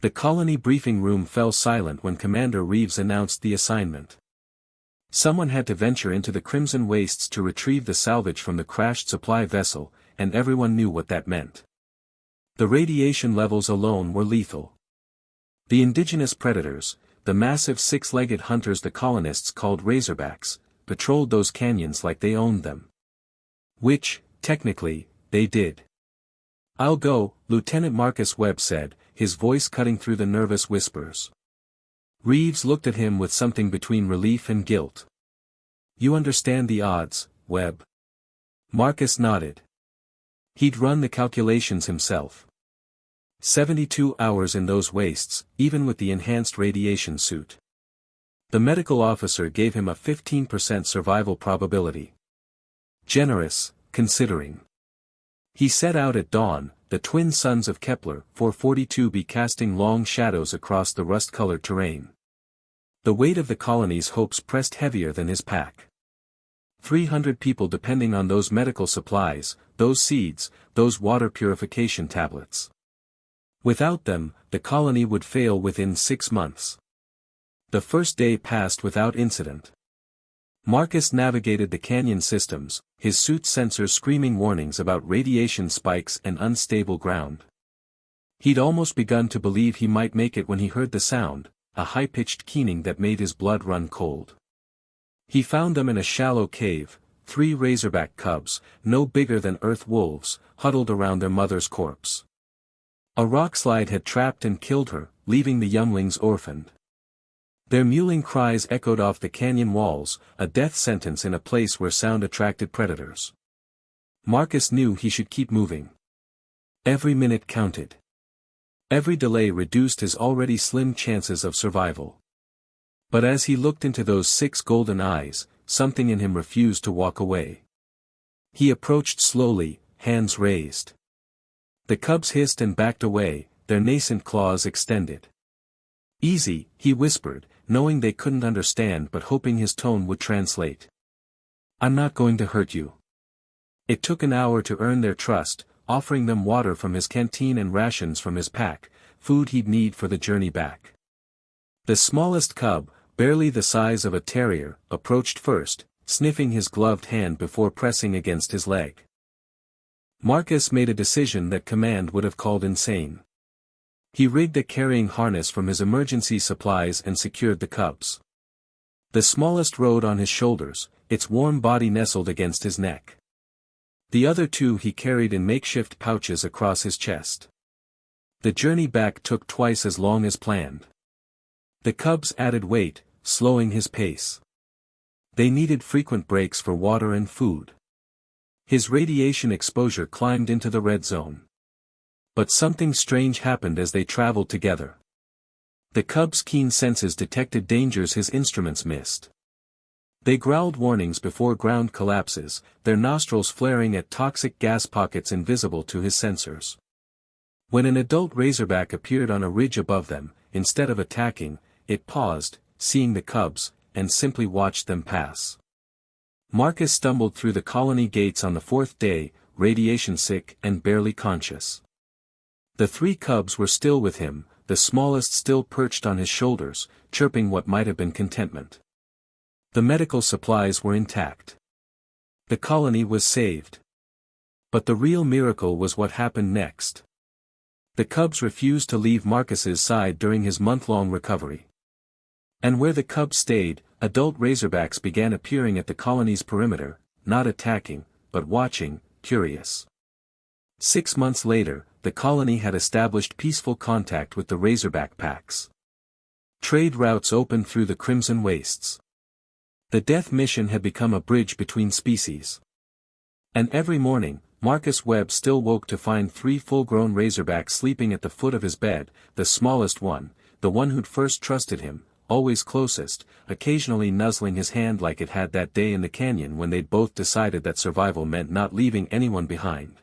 The colony briefing room fell silent when Commander Reeves announced the assignment. Someone had to venture into the Crimson Wastes to retrieve the salvage from the crashed supply vessel, and everyone knew what that meant. The radiation levels alone were lethal. The indigenous predators, the massive six-legged hunters the colonists called Razorbacks, patrolled those canyons like they owned them. Which, technically, they did. "I'll go," Lieutenant Marcus Webb said, his voice cutting through the nervous whispers. Reeves looked at him with something between relief and guilt. "You understand the odds, Webb?" Marcus nodded. He'd run the calculations himself. 72 hours in those wastes, even with the enhanced radiation suit. The medical officer gave him a 15% survival probability. Generous, considering. He set out at dawn, the twin suns of Kepler 442b casting long shadows across the rust-colored terrain. The weight of the colony's hopes pressed heavier than his pack. 300 people depending on those medical supplies, those seeds, those water purification tablets. Without them, the colony would fail within 6 months. The first day passed without incident. Marcus navigated the canyon systems, his suit's sensors screaming warnings about radiation spikes and unstable ground. He'd almost begun to believe he might make it when he heard the sound, a high-pitched keening that made his blood run cold. He found them in a shallow cave, 3 razorback cubs, no bigger than earth wolves, huddled around their mother's corpse. A rockslide had trapped and killed her, leaving the younglings orphaned. Their mewling cries echoed off the canyon walls, a death sentence in a place where sound attracted predators. Marcus knew he should keep moving. Every minute counted. Every delay reduced his already slim chances of survival. But as he looked into those 6 golden eyes, something in him refused to walk away. He approached slowly, hands raised. The cubs hissed and backed away, their nascent claws extended. "Easy," he whispered, knowing they couldn't understand but hoping his tone would translate. "I'm not going to hurt you." It took an hour to earn their trust, offering them water from his canteen and rations from his pack, food he'd need for the journey back. The smallest cub, barely the size of a terrier, approached first, sniffing his gloved hand before pressing against his leg. Marcus made a decision that command would have called insane. He rigged a carrying harness from his emergency supplies and secured the cubs. The smallest rode on his shoulders, its warm body nestled against his neck. The other 2 he carried in makeshift pouches across his chest. The journey back took twice as long as planned. The cubs added weight, slowing his pace. They needed frequent breaks for water and food. His radiation exposure climbed into the red zone. But something strange happened as they traveled together. The cubs' keen senses detected dangers his instruments missed. They growled warnings before ground collapses, their nostrils flaring at toxic gas pockets invisible to his sensors. When an adult razorback appeared on a ridge above them, instead of attacking, it paused, seeing the cubs, and simply watched them pass. Marcus stumbled through the colony gates on the 4th day, radiation sick and barely conscious. The 3 cubs were still with him, the smallest still perched on his shoulders, chirping what might have been contentment. The medical supplies were intact. The colony was saved. But the real miracle was what happened next. The cubs refused to leave Marcus's side during his month-long recovery. And where the cubs stayed, adult razorbacks began appearing at the colony's perimeter, not attacking, but watching, curious. 6 months later, the colony had established peaceful contact with the razorback packs. Trade routes opened through the Crimson Wastes. The death mission had become a bridge between species. And every morning, Marcus Webb still woke to find 3 full-grown razorbacks sleeping at the foot of his bed, the smallest one, the one who'd first trusted him, always closest, occasionally nuzzling his hand like it had that day in the canyon when they'd both decided that survival meant not leaving anyone behind.